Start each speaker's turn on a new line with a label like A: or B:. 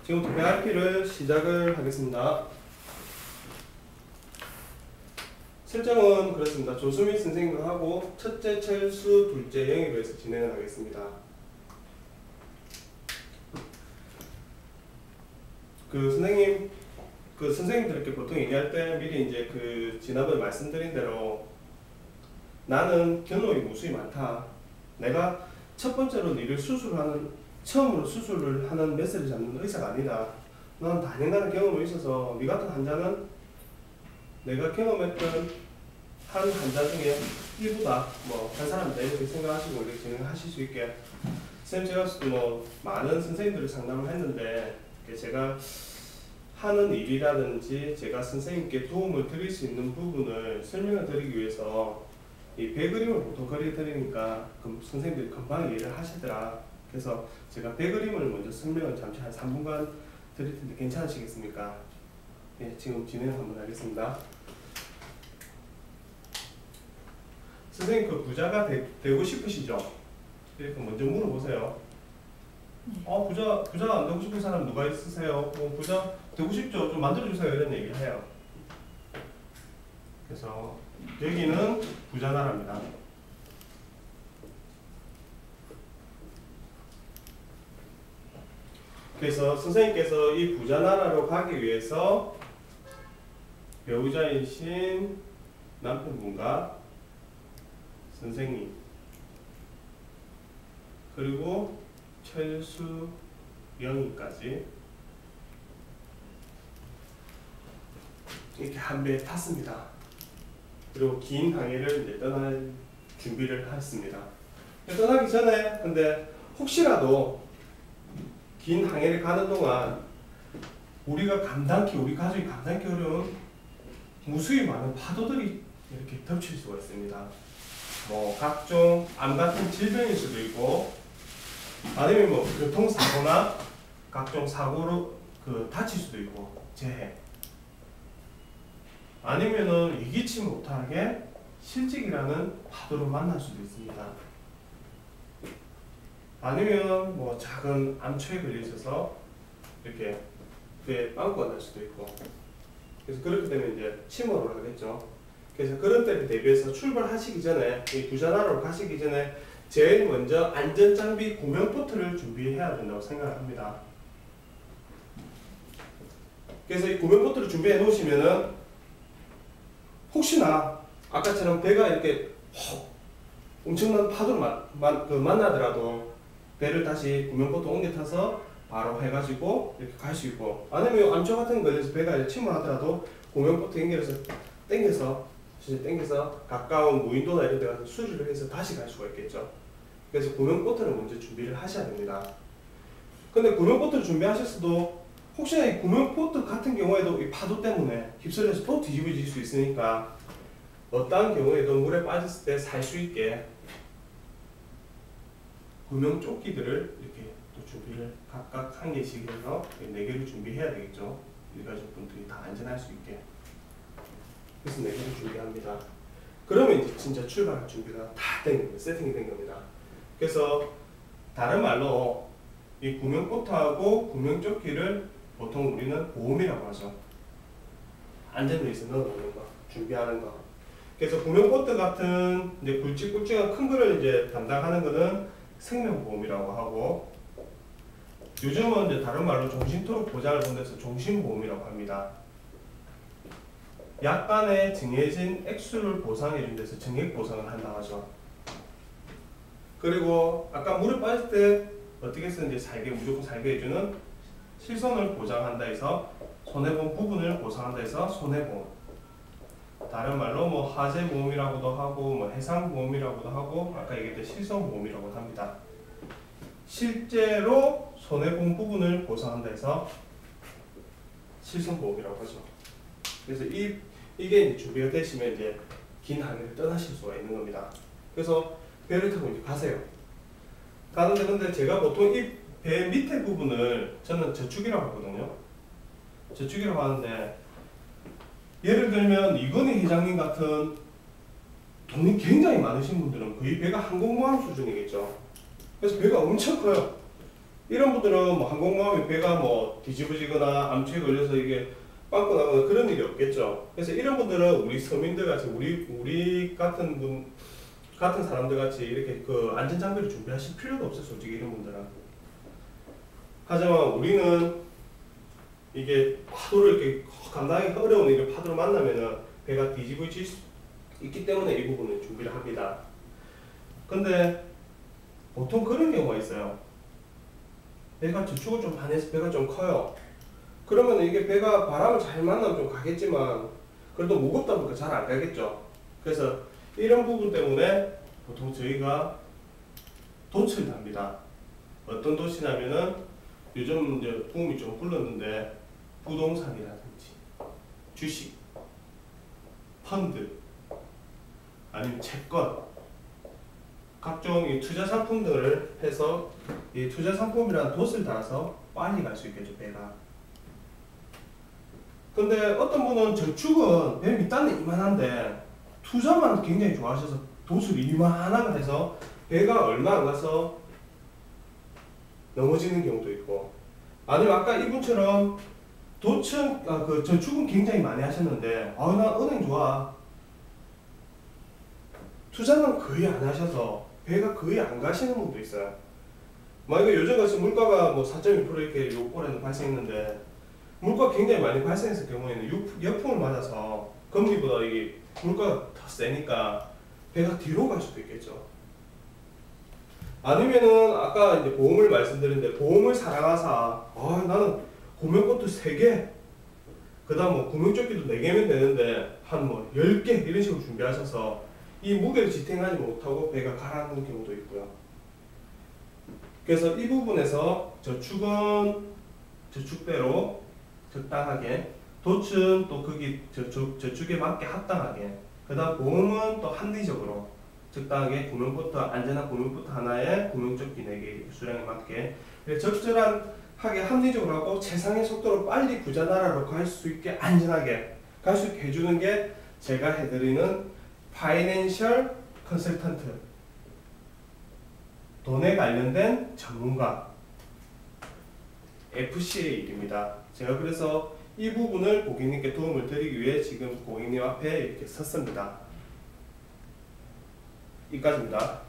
A: 지금부터 PRP를 시작을 하겠습니다. 설정은 그렇습니다. 조수민 선생님과 하고 첫째 철수, 둘째 영희로 해서 진행을 하겠습니다. 선생님들께 보통 얘기할 때 미리 이제 지난번에 말씀드린 대로 나는 견우의 무수히 많다. 내가 첫 번째로 너를 처음으로 수술을 하는 메스를 잡는 의사가 아니다. 넌 다년간의 경험이 있어서 네 같은 환자는 내가 경험했던 한 환자 중에 일부다. 한 사람이다. 이렇게 생각하시고 이렇게 진행하실 수 있게. 선생님 제가 많은 선생님들을 상담을 했는데 제가 하는 일이라든지 제가 선생님께 도움을 드릴 수 있는 부분을 설명을 드리기 위해서 이 배그림을 보통 그려드리니까 선생님들이 금방 이해를 하시더라. 그래서 제가 배그림을 먼저 설명을 잠시 한 3분간 드릴 텐데 괜찮으시겠습니까? 네, 지금 진행 한번 하겠습니다. 선생님 그 부자가 되고 싶으시죠? 이렇게 먼저 물어보세요.
B: 네.
A: 부자 안 되고 싶은 사람 누가 있으세요? 부자 되고 싶죠? 좀 만들어주세요. 이런 얘기를 해요. 그래서 여기는 부자 나라입니다. 그래서 선생님께서 이 부자 나라로 가기 위해서 배우자이신 남편분과 선생님 그리고 철수 영희까지 이렇게 한 배에 탔습니다. 그리고 긴 항해를 이제 떠날 준비를 했습니다. 떠나기 전에 근데 혹시라도 긴 항해를 가는 동안 우리 가족이 감당기 어려운 무수히 많은 파도들이 이렇게 덮칠 수가 있습니다. 각종 암 같은 질병일 수도 있고 아니면 교통사고나 각종 사고로 다칠 수도 있고 재해 아니면은 예기치 못하게 실직이라는 파도를 만날 수도 있습니다. 아니면 작은 암초에 걸려 있어서 이렇게 뇌에 빵꾸가 날 수도 있고 그래서 그렇게 되면 이제 침몰을 하겠죠. 그래서 그런 때를 대비해서 출발하시기 전에 이 부자나라로 가시기 전에 제일 먼저 안전장비 구명포트를 준비해야 된다고 생각합니다. 그래서 이 구명포트를 준비해 놓으시면은 혹시나 아까처럼 배가 이렇게 엄청난 파도를 만나더라도 배를 다시 구명포트 옮겨 타서 바로 해가지고 이렇게 갈 수 있고 아니면 암초 같은 거 걸려서 배가 침몰하더라도 구명포트 당겨서 가까운 무인도나 이런 데 가서 수리를 해서 다시 갈 수가 있겠죠. 그래서 구명보트를 먼저 준비를 하셔야 됩니다. 근데 구명보트를 준비하셨어도 혹시나 이 구명보트 같은 경우에도 이 파도 때문에 휩쓸려서 또 뒤집어질 수 있으니까 어떠한 경우에도 물에 빠졌을 때 살 수 있게 구명조끼들을 이렇게 또 준비를 각각 한 개씩 해서 4개를 준비해야 되겠죠. 일가족분들이 다 안전할 수 있게. 그래서 4개를 준비합니다. 그러면 이제 진짜 출발 준비가 다 된 겁니다. 세팅이 된 겁니다. 그래서 다른 말로 이 구명보트하고 구명조끼를 보통 우리는 보험이라고 하죠. 안전을 위해서 넣어놓는 거, 준비하는 거. 그래서 구명보트 같은 이제 굵직굵직한 큰 거를 이제 담당하는 거는 생명보험이라고 하고 요즘은 이제 다른 말로 종신토록 보장을 본 데서 종신보험이라고 합니다. 약간의 정해진 액수를 보상해 준 데서 정액 보상을 한다고 하죠. 그리고 아까 물에 빠질 때 어떻게 쓰는지 무조건 살게 해주는 실손을 보장한다 해서 손해보험 부분을 보상한다 해서 손해보험. 다른 말로 화재보험이라고도 하고 해상보험이라고도 하고 아까 얘기했던 실손보험이라고 합니다. 실제로 손해보험 부분을 보상한다 해서 실손보험이라고 하죠. 그래서 이게 이제 준비가 되시면 이제 긴 항해를 떠나실 수가 있는 겁니다. 그래서 배를 타고 이제 가세요. 가는데 근데 제가 보통 이 배 밑에 부분을 저는 저축이라고 하거든요. 저축이라고 하는데 예를 들면 이건희 회장님 같은 돈이 굉장히 많으신 분들은 거의 배가 항공모함 수준이겠죠. 그래서 배가 엄청 커요. 이런 분들은 뭐 항공모함에 배가 뭐 뒤집어지거나 암초에 걸려서 이게 빵꾸 나거나 그런 일이 없겠죠. 그래서 이런 분들은 우리 서민들 같이 우리 같은 사람들 같이 이렇게 그 안전 장비를 준비하실 필요도 없어요. 솔직히 이런 분들은. 하지만 우리는 이게 파도를 이렇게 감당하기 어려운 이런 파도를 만나면은 배가 뒤집어질 수 있기 때문에 이 부분을 준비를 합니다. 근데 보통 그런 경우가 있어요. 배가 저축을 좀 반해서 배가 좀 커요. 그러면 이게 배가 바람을 잘 만나면 좀 가겠지만 그래도 무겁다 보니까 잘 안 가겠죠. 그래서 이런 부분 때문에 보통 저희가 돛을 답니다. 어떤 돛이냐면은 요즘 이제 붐이 좀 불렀는데 부동산이라든지 주식, 펀드, 아니면 채권, 각종 이 투자 상품 등을 해서 이 투자 상품이라는 돛을 달아서 빨리 갈 수 있겠죠, 배가. 근데 어떤 분은 저축은 배 밑단은 이만한데 투자만 굉장히 좋아하셔서 돛을 이만하게 해서 배가 얼마 안 가서 넘어지는 경우도 있고, 아니면 아까 이분처럼 그 저축은 굉장히 많이 하셨는데 나 은행 좋아, 투자는 거의 안 하셔서 배가 거의 안 가시는 분도 있어요. 만약에 요즘같이 물가가 뭐 4.2% 이렇게 올해도 발생했는데 물가가 굉장히 많이 발생했을 경우에는 역풍을 맞아서 금리보다 이게 물가가 더 세니까 배가 뒤로 갈 수도 있겠죠. 아니면은 아까 이제 보험을 말씀드렸는데 보험을 사랑하사 나는 구명보트 3개, 그 다음 뭐 구명조끼도 4개면 되는데 한 뭐 10개 이런 식으로 준비하셔서 이 무게를 지탱하지 못하고 배가 가라앉는 경우도 있고요. 그래서 이 부분에서 저축은 저축대로 적당하게, 돛은 또 거기 저축에 맞게 합당하게, 그 다음 보험은 또 합리적으로 적당하게 안전한 구명보트 하나에 구명조끼 4개 수량에 맞게 적절하게 합리적으로 하고 최상의 속도로 빨리 부자 나라로 갈 수 있게 안전하게 갈 수 있게 해주는 게 제가 해드리는 파이낸셜 컨설턴트, 돈에 관련된 전문가 FC의 일입니다. 제가 그래서 이 부분을 고객님께 도움을 드리기 위해 지금 고객님 앞에 이렇게 섰습니다. 이까지입니다.